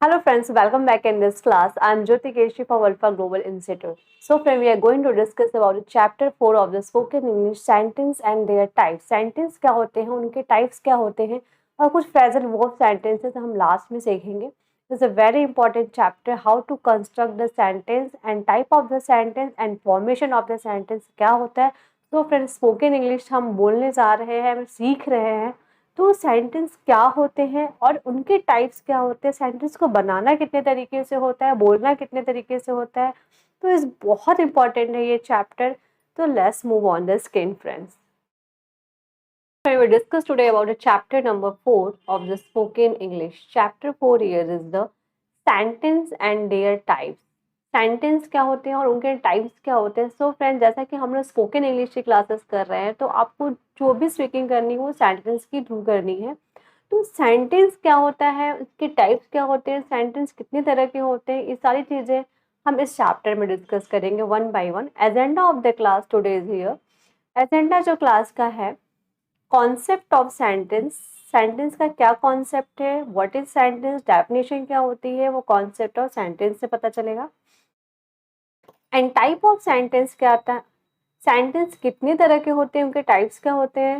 Hello friends, welcome back in this class. I am Jyoti Keshi from Alpha Global Institute. So friend, we are going to discuss about chapter 4 of the spoken English sentence and their types. Sentence क्या होते हैं, उनके types क्या होते हैं और कुछ phrasal verb sentences हम लास्ट में सीखेंगे. This is a very important chapter, how to construct the sentence and type of the sentence and formation of the sentence क्या होता है. तो फ्रेंड्स स्पोकन इंग्लिश हम बोलने जा रहे हैं, हम सीख रहे हैं. तो सेंटेंस क्या होते हैं और उनके टाइप्स क्या होते हैं, सेंटेंस को बनाना कितने तरीके से होता है, बोलना कितने तरीके से होता है. तो इस बहुत इंपॉर्टेंट है ये चैप्टर. तो let's move on the screen friends. We will discuss today about the chapter number 4 of the spoken English. Chapter 4 here is the sentence and their types. Sentence क्या होते हैं और उनके टाइप्स क्या होते हैं. सो फ्रेंड, जैसा कि हम लोग स्पोकन इंग्लिश की क्लासेस कर रहे हैं तो आपको जो भी स्पीकिंग करनी है वो सेंटेंस के थ्रू करनी है. तो सेंटेंस क्या होता है, उसके टाइप्स क्या होते हैं, सेंटेंस कितने तरह के होते हैं, ये सारी चीज़ें हम इस चैप्टर में डिस्कस करेंगे one by one. Agenda of the class today is here. Agenda जो क्लास का है, कॉन्सेप्ट ऑफ सेंटेंस. सेंटेंस का क्या कॉन्सेप्ट है, व्हाट इज सेंटेंस, डेफिनेशन क्या होती है, वो कॉन्सेप्ट ऑफ सेंटेंस से पता चलेगा. एंड टाइप ऑफ सेंटेंस क्या आता है, सेंटेंस कितने तरह के होते हैं, उनके टाइप्स क्या होते हैं.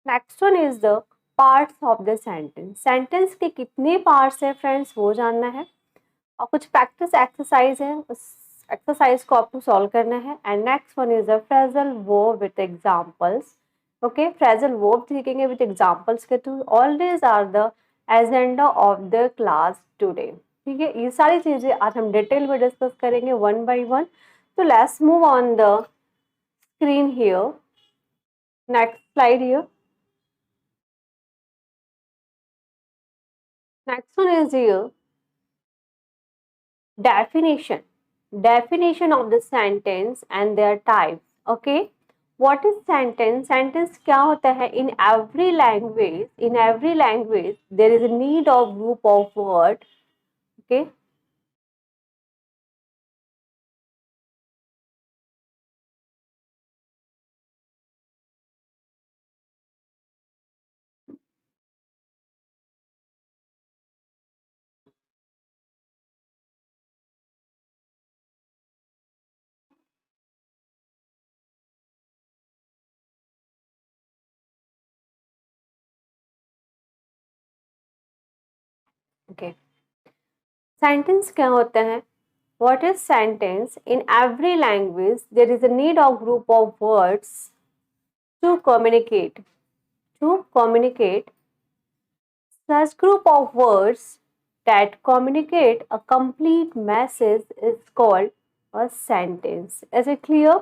Next one is the parts of the sentence. Sentence के कितने पार्ट्स हैं फ्रेंड्स, वो जानना है. और कुछ प्रैक्टिस एक्सरसाइज है, उस एक्सरसाइज को आपको सॉल्व करना है. And next one is the phrasal verb with examples. Okay, phrasal verb सीखेंगे विद एग्जांपल्स के through. All this are the agenda of the class today. ठीक है, ये सारी चीजें आज हम डिटेल में डिस्कस करेंगे वन बाय वन. तो let's move on the screen here. Next slide here. Next one is here definition. Definition of the sentence and their types. Okay, what is sentence? Sentence क्या होता है, in every language there is a need of group of word. Okay, okay. Sentence क्या होता है, what is sentence? In every language there is a need of group of words to communicate. Such group of words that communicate a complete message is called a sentence. Is it clear?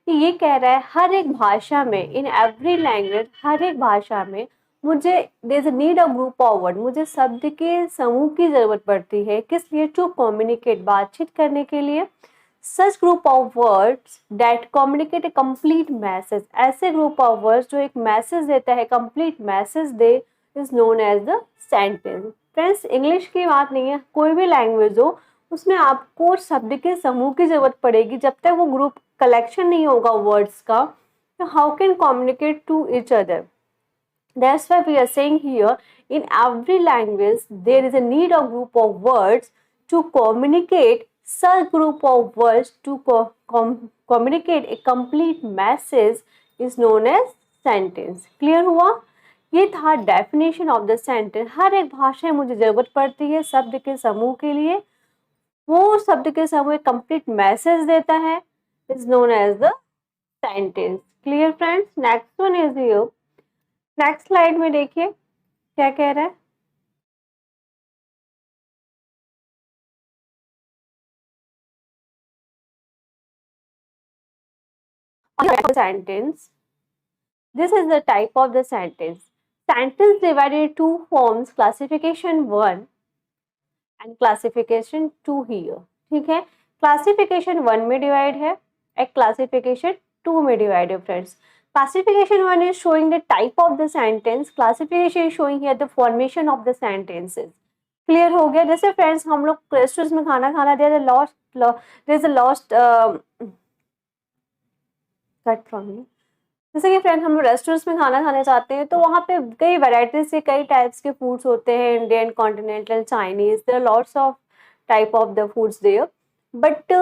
ये कह रहा है हर एक भाषा में, in every language, हर एक भाषा में मुझे there is a need of group of word, मुझे शब्द के समूह की जरूरत पड़ती है. किस लिए? टू कम्युनिकेट, बातचीत करने के लिए. Such group of words that communicate a complete message. ऐसे ग्रुप ऑफ वर्ड्स जो एक मैसेज देता है, कंप्लीट मैसेज दे, is known as the sentence. Friends, English की बात नहीं है, कोई भी लैंग्वेज हो उसमें आपको शब्द के समूह की जरूरत पड़ेगी. जब तक वो ग्रुप कलेक्शन नहीं होगा वर्ड्स का, तो how can communicate to each other. That's why we are saying here, in every language there is a need of group of words to communicate. Such group of words to communicate a complete message is known as sentence. Clear हुआ? ये था definition of the sentence. हर एक भाषा में मुझे जरूरत पड़ती है शब्द के समूह के लिए, वो शब्द के समूह एक कंप्लीट मैसेज देता है, is known as the sentence. Clear friends? Next one is here. Next slide में देखिए क्या कह रहा है. Sentence. This is the type of the sentence. Sentence divided into two forms, classification 1 and classification 2 here. ठीक है, क्लासिफिकेशन 1 में divide है, एक क्लासिफिकेशन 2 में डिवाइड है friends. Classification 1 is showing the type of the sentence. Classification is showing here the formation of the sentences. Clear हो गया? जैसे फ्रेंड्स हम लोग रेस्टोरेंट में खाना खाना, there is a lost cut from you. जैसे कि फ्रेंड हम लोग रेस्टोरेंट्स में खाना खाने जाते हैं तो वहाँ पे कई वैरायटीज के कई टाइप्स के फूड्स होते हैं, Indian, continental, Chinese, there are lots of type of the foods there, but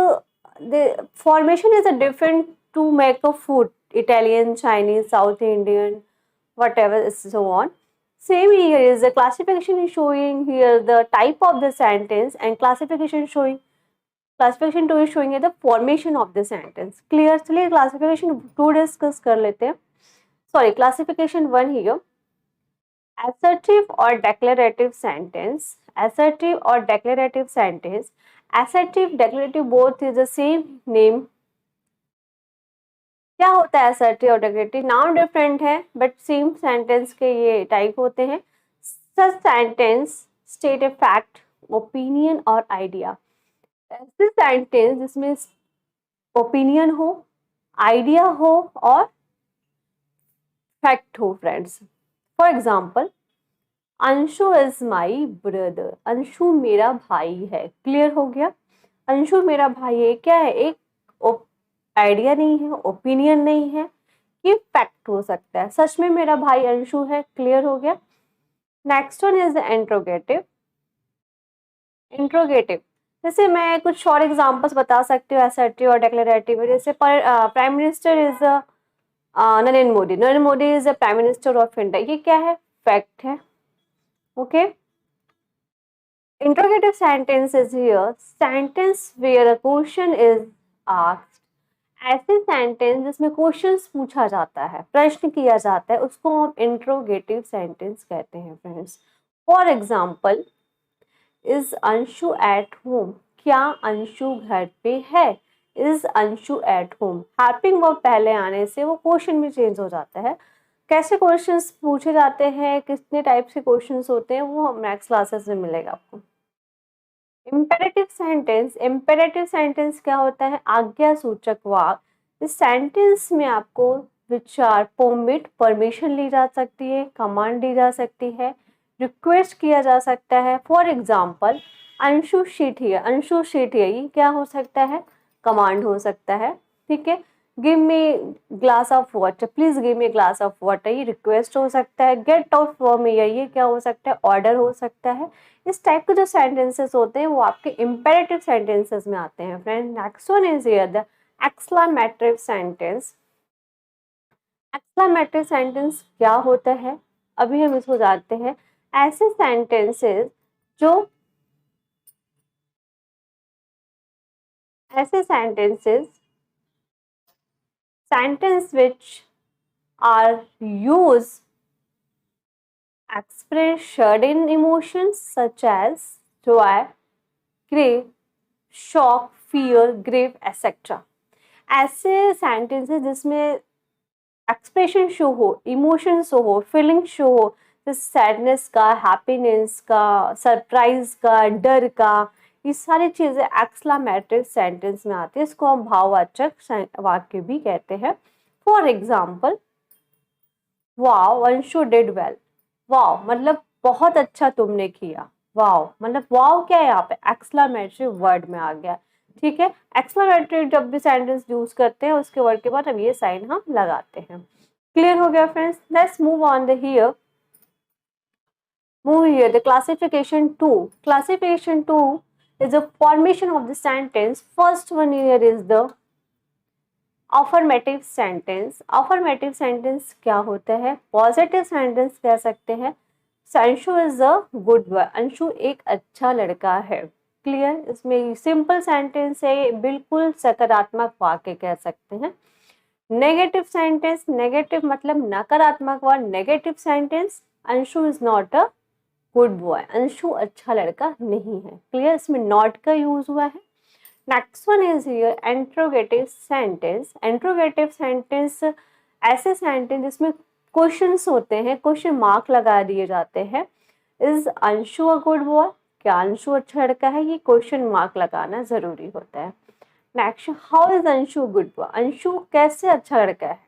the formation is a different to make a food, Italian, Chinese, South Indian, whatever is so on. Same here is the classification is showing here the type of the sentence, and classification 2 is showing you the formation of the sentence. Clear? चलिए classification 2 discuss कर लेते हैं. Sorry, classification 1 here. Assertive or declarative sentence. Assertive or declarative sentence. Assertive, declarative both is the same name. क्या होता है assertive और declarative? Noun different है but same sentence के ये टाइप होते हैं. Such sentence state a fact, opinion और idea. ऐसे सेंटेंस जिसमें ओपिनियन हो, आइडिया हो और फैक्ट हो friends. For example, Anshu is my brother. Anshu मेरा भाई है. क्लियर हो गया? अंशु मेरा भाई है क्या है? एक आइडिया नहीं है, ओपिनियन नहीं है, ये फैक्ट हो सकता है. सच में मेरा भाई अंशु है. क्लियर हो गया? Next one is interrogative. Interrogative जैसे मैं कुछ और एग्जांपल्स बता सकती हूँ असर्टिव और डिक्लेरेटिव. जैसे prime minister is Narendra Modi. Narendra Modi is the prime minister of India. ये क्या है? फैक्ट है. Okay. Interrogative sentence is here sentence where a question is asked. ऐसे सेंटेंस जिसमें क्वेश्चंस पूछा जाता है, प्रश्न किया जाता है, उसको हम इंट्रोगेटिव सेंटेंस कहते हैं friends. For example, is Anshu at home. क्या अंशु घर पे है? Is Anshu at home. Helping verb पहले आने से वो क्वेश्चन में चेंज हो जाता है. कैसे क्वेश्चंस पूछे जाते हैं, कितने टाइप्स के क्वेश्चंस होते हैं, वो नेक्स्ट क्लासेस में मिलेगा आपको. Imperative sentence. इम्पेरेटिव सेंटेंस क्या होता है? आज्ञा सूचक वाक्य. इस सेंटेंस में आपको विचार, परमिट, परमिशन ली जा सकती है, कमांड दी जा सकती है, रिक्वेस्ट किया जा सकता है. For example, Anshu sheet here. Anshu sheet here, ये क्या हो सकता है? कमांड हो सकता है. ठीक है. Give me glass of water. Please give me glass of water, ये रिक्वेस्ट हो सकता है. गेट आउट फ्रॉम हियर, ये क्या हो सकता है? ऑर्डर हो सकता है. इस टाइप के जो सेंटेंसेस होते हैं वो आपके इंपेरेटिव सेंटेंसेस में आते हैं friend. Next one is here the exclamatory sentence. Exclamatory sentence क्या होता है? अभी हम इसको जानते हैं. ऐसे सेंटेंसेस जो ऐसे sentences sentence which are used express certain emotions such as joy, grief, shock, fear, grief, etc. ऐसे सेंटेंसेस जिसमें एक्सप्रेशन शो हो, इमोशन शो हो, फीलिंग शो हो, जैसे सैडनेस का, हैप्पीनेस का, सरप्राइज का, डर का, ये सारी चीजें एक्सक्लेमेटरी सेंटेंस में आती है. इसको हम भाववाचक वाक्य भी कहते हैं. For example, wow Anshu did well. Wow मतलब बहुत अच्छा तुमने किया. वाओ मतलब वाओ क्या है? यहाँ पे एक्सक्लेमेटरी वर्ड में आ गया. ठीक है. एक्सक्लेमेटरी जब भी सेंटेंस यूज करते हैं उसके वर्ड के बाद अब ये साइन हम लगाते हैं. क्लियर हो गया friends? Let's move on the here. Move here, the classification 2. Classification 2 is the formation of the sentence. First one here is the affirmative sentence. Affirmative sentence क्या होता है? Positive sentence कह सकते हैं. Anshu is a good boy. Anshu एक अच्छा लड़का है. क्लियर? इसमें सिंपल सेंटेंस है, बिल्कुल सकारात्मक वाक्य कह सकते हैं. नेगेटिव सेंटेंस, नेगेटिव मतलब नकारात्मक वाक्य. Negative sentence, Anshu is not a good boy. Anshu अच्छा लड़का नहीं है. क्लियर? इसमें नॉट का यूज हुआ है. Next one is here interrogative sentence. Interrogative sentence ऐसे सेंटेंस जिसमें क्वेश्चंस होते हैं, क्वेश्चन मार्क लगा दिए जाते हैं. Is Anshu a good boy? क्या अंशु अच्छा लड़का है? ये क्वेश्चन मार्क लगाना जरूरी होता है. Next, how is Anshu good boy? Anshu कैसे अच्छा लड़का है?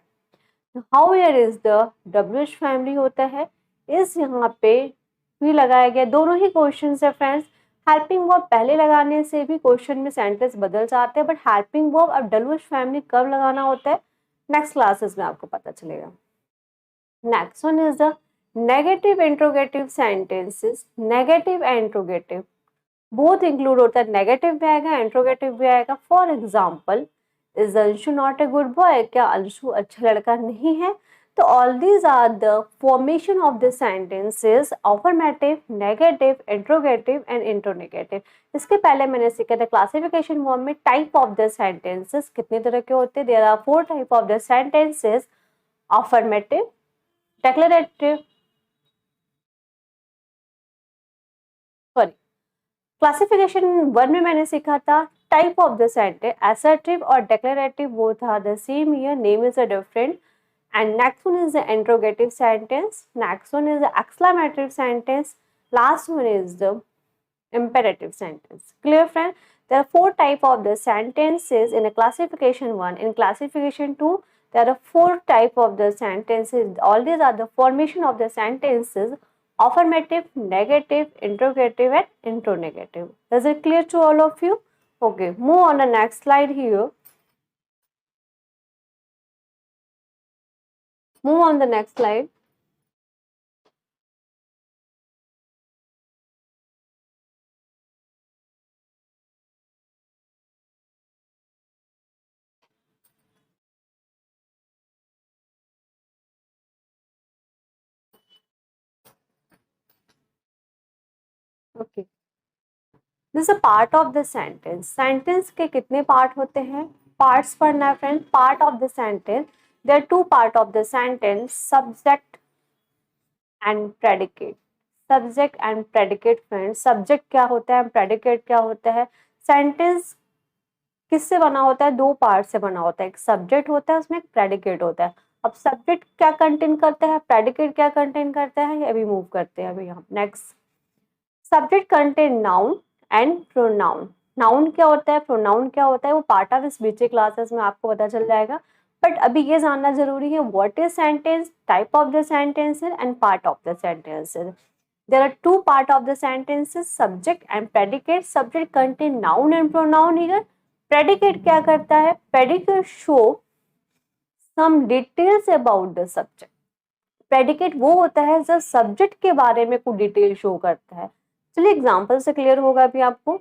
How here is the WH family होता है. इस यहाँ पे भी लगाया गया. दोनों ही क्वेश्चन है फ्रेंड्स. हेल्पिंग वर्ब पहले लगाने से भी क्वेश्चन में सेंटेंस बदल जाते हैं, बट हेल्पिंग वर्ब अब WH फैमिली कब लगाना होता है? नेक्स्ट क्लासेस में आपको पता चलेगा। Next one is the negative interrogative sentences. Negative interrogative both include होता है, नेगेटिव भी आएगा इंट्रोगेटिव भी आएगा। For example, is Anshu not a good boy, क्या अंशु अच्छा लड़का नहीं है। तो all these are the formation of the sentences, affirmative, negative, interrogative and intronegative. इसके पहले मैंने सीखा था क्लासिफिकेशन फॉर्म में टाइप ऑफ द सेंटेंसेस कितने तरह के होते हैं। There are 4 type of the sentences, affirmative, declarative, sorry, classification 1 में मैंने सीखा था type of the sentence, assertive और declarative both are the same here, name is a different. And next one is the interrogative sentence, next one is the exclamative sentence, last one is the imperative sentence. Clear friend? There are 4 type of the sentences in a classification 1. In classification 2 there are 4 type of the sentences. All these are the formation of the sentences, affirmative, negative, interrogative and interrogative. Is it clear to all of you? Okay, move on the next slide here. Move on the next slide. Okay, this a part of the sentence. Sentence के कितने part होते हैं, parts पढ़ना है friend. Part of the sentence, there are 2 part of the sentence, subject and predicate. Subject and predicate friend, subject क्या होता है, predicate क्या होता है। सेंटेंस किससे बना होता है, 2 पार्ट से बना होता है, एक सब्जेक्ट होता है, उसमें एक प्रेडिकेट होता है। अब सब्जेक्ट क्या कंटेन करता है, प्रेडिकेट क्या कंटेन करता है, अभी मूव करते हैं अभी हम next. Subject contain noun and pronoun. Noun क्या होता है, प्रोनाउन क्या होता है, वो पार्ट ऑफ इस बीचे क्लासेस में आपको पता चल जाएगा। बट अभी ये जानना जरूरी है, what is sentence, type of the sentences and part of the sentences. There are 2 part of the sentences, subject and predicate. Subject contain noun and pronoun here. Predicate क्या करता है, predicate show some details about the subject. Predicate वो होता है जब subject के बारे में कुछ डिटेल शो करता है। चलिए एग्जांपल से क्लियर होगा अभी आपको।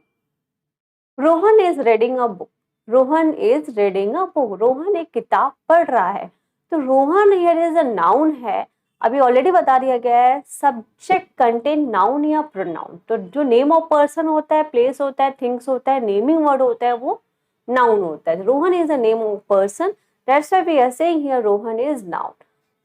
Rohan is reading a book. Rohan is reading a book, Rohan एक किताब पढ़ रहा है। तो Rohan here is a noun है। अभी ऑलरेडी बता दिया गया है सब्जेक्ट कंटेन नाउन या प्रोनाउन। तो जो नेम ऑफ पर्सन होता है, प्लेस होता है, थिंग्स होता है, नेमिंग वर्ड होता है, वो नाउन होता है। Rohan is a name of person, that's why we are saying here Rohan is noun.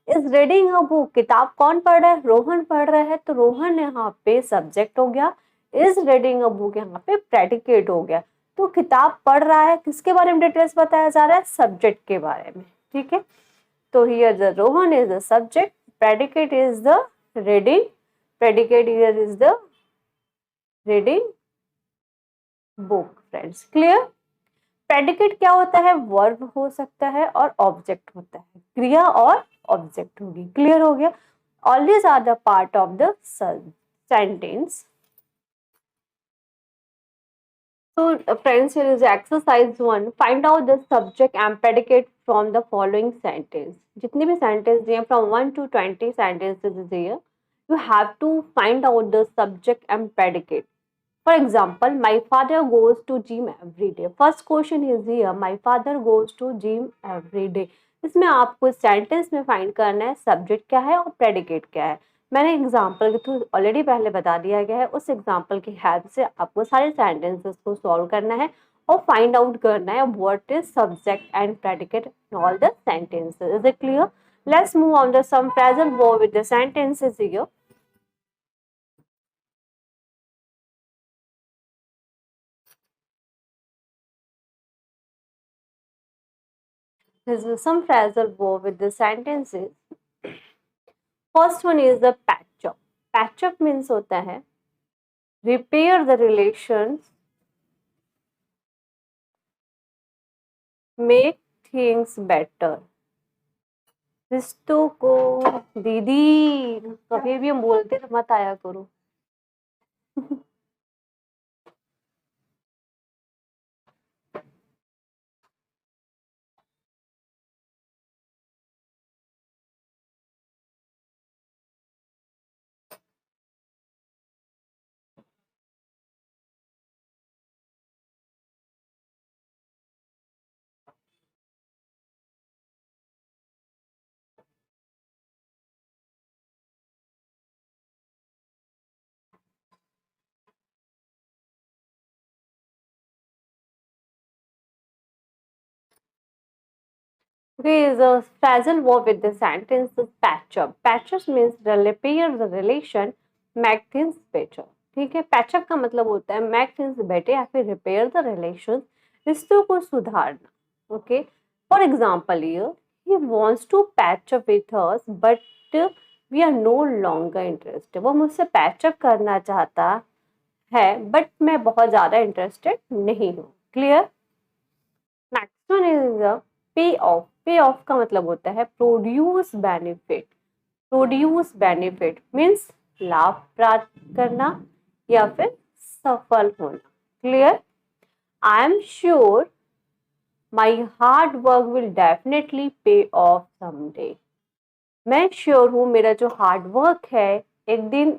Is reading a book, किताब कौन पढ़ रहा है, रोहन पढ़ रहा है। तो रोहन यहाँ पे सब्जेक्ट हो गया, इज रीडिंग अ बुक यहाँ पे प्रेडिकेट हो गया। तो किताब पढ़ रहा है, किसके बारे में डिटेल्स बताया जा रहा है, सब्जेक्ट के बारे में। ठीक है, तो here the Rohan is the subject, predicate is the reading, predicate here is the reading book. Friends clear? Predicate क्या होता है, वर्ब हो सकता है और ऑब्जेक्ट होता है, क्रिया और ऑब्जेक्ट होगी। क्लियर हो गया? All these are the part of the sentence. So, friends, here is exercise 1. Find out the subject and predicate from the following sentence. जितने भी sentence दिए from 1 to 20 sentences is here. You have to find out the subject and predicate. For example, my father goes to gym every day. First question is here. My father goes to gym every day. इसमें आपको sentence में find करना है subject क्या है और predicate क्या है। मैंने एग्जाम्पल के थ्रू ऑलरेडी पहले बता दिया गया है, उस एग्जाम्पल की हेल्प से आपको सारे सेंटेंसेस को सॉल्व करना है और फाइंड आउट करना है what is subject and predicate in all the sentences. Is it clear? Let's move on the some phrasal verb with the sentences here. There's some phrasal verb with the sentences. First one is the patch up. Patch up means होता है repair the relations, make things better. रिश्तों को, दीदी कभी भी हम बोलते तो मत आया करो। Okay, the phrasal verb with the sentence is patch up. Patch up means repair the relation, make things better. ठीक है, पैच अप का मतलब होता है मेक थिंग्स बेटर या फिर रिपेयर द रिलेशन, रिश्तों को सुधारना. Okay, for example here he wants to patch up with us but we are no longer interested. वो मुझसे पैच अप करना चाहता है बट मैं बहुत ज्यादा इंटरेस्टेड नहीं हूँ. क्लियर. नेक्स्ट वन इज पे ऑफ. पे ऑफ का मतलब होता है produce benefit. Produce benefit means लाभ प्राप्त करना या फिर सफल होना. Clear. I am sure my hard work will definitely पे ऑफ समडे. मैं श्योर हूँ मेरा जो हार्ड वर्क है एक दिन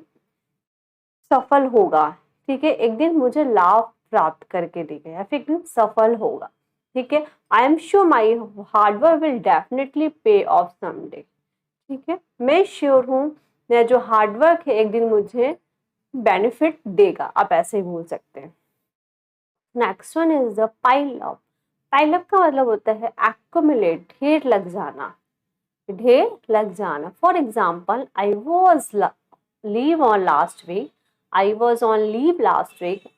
सफल होगा. ठीक है, एक दिन मुझे लाभ प्राप्त करके देगा या फिर एक दिन सफल होगा. ठीक है, I am sure my hard work will definitely पे ऑफ समडे. ठीक है, मैं श्योर हूँ मेरा जो हार्डवर्क है एक दिन मुझे बेनिफिट देगा. आप ऐसे ही बोल सकते हैं. Next one is the pile up. Pile up का मतलब होता है एक्युमुलेट, ढेर लग जाना. ढेर लग जाना. For example I was leave on last week. I was on leave last week.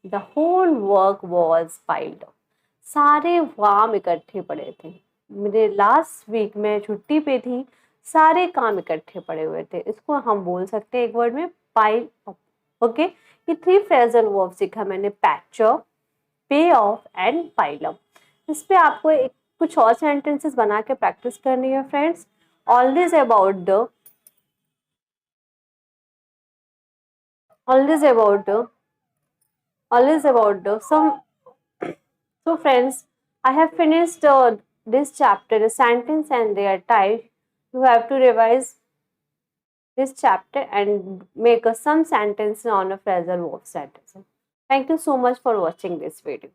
The whole work was piled up. सारे काम इकट्ठे पड़े थे. मेरे लास्ट वीक में छुट्टी पे थी, सारे काम इकट्ठे पड़े हुए थे. इसको हम बोल सकते हैं एक वर्ड में पाइल अप. ओके, ये 3 फ्रेजल वर्ब सीखा मैंने, पैच अप, पे ऑफ एंड पाइल अप. इस पे आपको एक कुछ और सेंटेंसेस बना के प्रैक्टिस करनी है friends. All this about the all this about the all this about the some. So friends, I have finished this chapter, the sentence and their type. You have to revise this chapter and make some sentence on a phrasal verb sentence. Thank you so much for watching this video.